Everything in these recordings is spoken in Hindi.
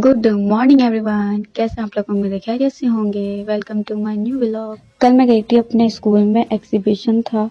Good morning everyone. कैसे आप लोग? उम्मीद है खैरियत से होंगे। Welcome to my new vlog. कल मैं गई थी अपने स्कूल में, एग्जीबिशन था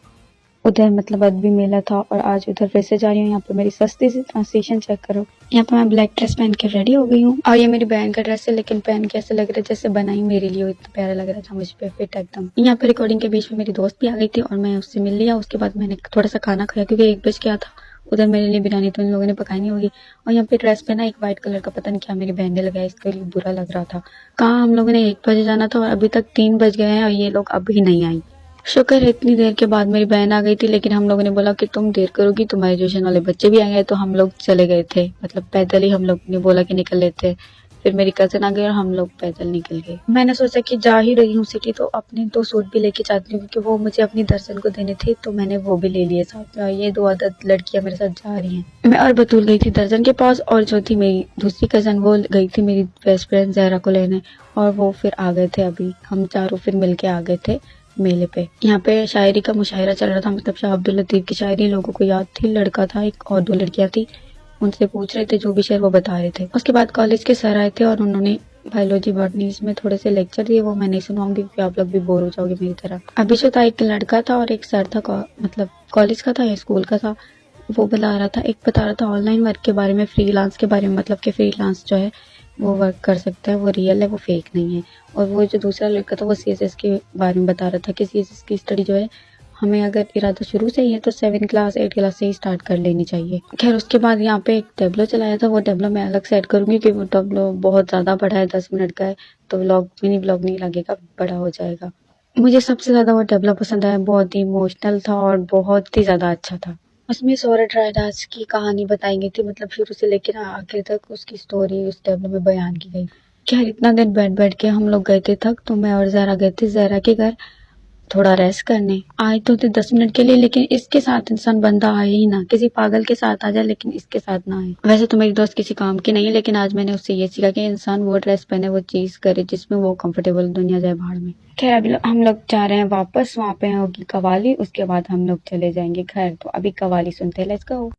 उधर, मतलब अदबी मेला था, और आज उधर फिर से जा रही हूँ। यहाँ पे मेरी सस्ती सी ट्रांसलेशन चेक करो। यहाँ पे मैं ब्लैक ड्रेस पहन के रेडी हो गई हूँ, और ये मेरी बहन का ड्रेस है, लेकिन पहन के ऐसे लग रहा है जैसे बनाई मेरे लिए, इतना प्यारा लग रहा था मुझ पे, फिट एकदम। यहाँ पे रिकॉर्डिंग के बीच में मेरी दोस्त भी आ गई थी और मैं उससे मिल लिया। उसके बाद मैंने थोड़ा सा खाना खाया क्योंकि 1 बज गया था। उधर मेरे लिए बिरयानी तो इन लोगों ने पकाई नहीं होगी। और यहाँ पे ड्रेस पे ना एक व्हाइट कलर का पता नहीं क्या मेरी बहन ने लगाया, इसके लिए बुरा लग रहा था। कहाँ हम लोगों ने 1 बजे जाना था और अभी तक 3 बज गए हैं और ये लोग अभी नहीं आई। शुक्र है इतनी देर के बाद मेरी बहन आ गई थी, लेकिन हम लोगों ने बोला कि तुम देर करोगी, तुम्हारे ट्यूशन वाले बच्चे भी आएंगे, तो हम लोग चले गए थे। मतलब पैदल ही हम लोग ने बोला कि निकल लेते। फिर मेरी कजिन आ गई और हम लोग पैदल निकल गए। मैंने सोचा कि जा ही रही हूँ सिटी, तो अपने 2 सूट भी लेके जाती हूँ क्योंकि वो मुझे अपनी दर्शन को देने थे, तो मैंने वो भी ले लिए साथ में। और ये 2 अदद लड़कियां मेरे साथ जा रही हैं। मैं और बतूल गई थी दर्जन के पास, और जो थी मेरी दूसरी कजन वो गई थी मेरी बेस्ट फ्रेंड जहरा को लेने, और वो फिर आ गए थे। अभी हम चारों फिर मिलके आ गए थे मेले पे। यहाँ पे शायरी का मुशायरा चल रहा था, मतलब शाह अब्दुल लतीफ की शायरी लोगों को याद थी। लड़का था एक और 2 लड़कियां थी, उनसे पूछ रहे थे, जो भी शेर वो बता रहे थे। उसके बाद कॉलेज के सर आए थे और उन्होंने बायोलॉजी बॉटनी इसमें थोड़े से लेक्चर दिए, वो मैं नहीं सुनाऊंगी क्योंकि आप लोग भी बोर हो जाओगे मेरी तरह। अभी जो था एक लड़का था और एक सर था, मतलब कॉलेज का था या स्कूल का था। वो बता रहा था, एक बता रहा था ऑनलाइन वर्क के बारे में, फ्रीलांस के बारे में, मतलब कि फ्रीलांस जो है वो वर्क कर सकता है, वो रियल है, वो फेक नहीं है। और वो जो दूसरा लड़का था वो सीएसएस के बारे में बता रहा था कि सीएसएस की स्टडी जो है, हमें अगर इरादा शुरू से ही है तो 7 क्लास 8 क्लास से ही स्टार्ट कर लेनी चाहिए। खैर उसके बाद यहाँ पे एक टेब्लो चलाया था, वो टेब्लो मैं अलग से ऐड करूंगी क्योंकि वो टेब्लो बहुत ज़्यादा बड़ा है, 10 मिनट का है, तो व्लॉग मिनी व्लॉग नहीं लगेगा, बड़ा हो जाएगा। मुझे सबसे ज़्यादा वो टेब्लो पसंद आया, बहुत ही इमोशनल था और बहुत ही ज़्यादा अच्छा था। उसमें सौरठ रायदास की कहानी बताई गई थी, मतलब शुरू से लेकर आखिर तक उसकी स्टोरी उस टेबल में बयान की गई। खैर इतना दिन बैठ बैठ के हम लोग गए थे थक, तो मैं और जहरा गए थे जहरा के घर थोड़ा रेस्ट करने। आए तो थे 10 मिनट के लिए, लेकिन इसके साथ इंसान बंदा आए ही ना। किसी पागल के साथ आ जाए लेकिन इसके साथ ना आए। वैसे तो मेरी दोस्त किसी काम की नहीं है, लेकिन आज मैंने उससे ये सीखा कि इंसान वो ड्रेस पहने, वो चीज करे जिसमें वो कंफर्टेबल, दुनिया जाए भाड़ में। खैर अभी हम लोग जा रहे हैं वापस, वहाँ पे होगी कवाली, उसके बाद हम लोग चले जाएंगे घर। तो अभी कवाली सुनते हैं, लेट्स गो।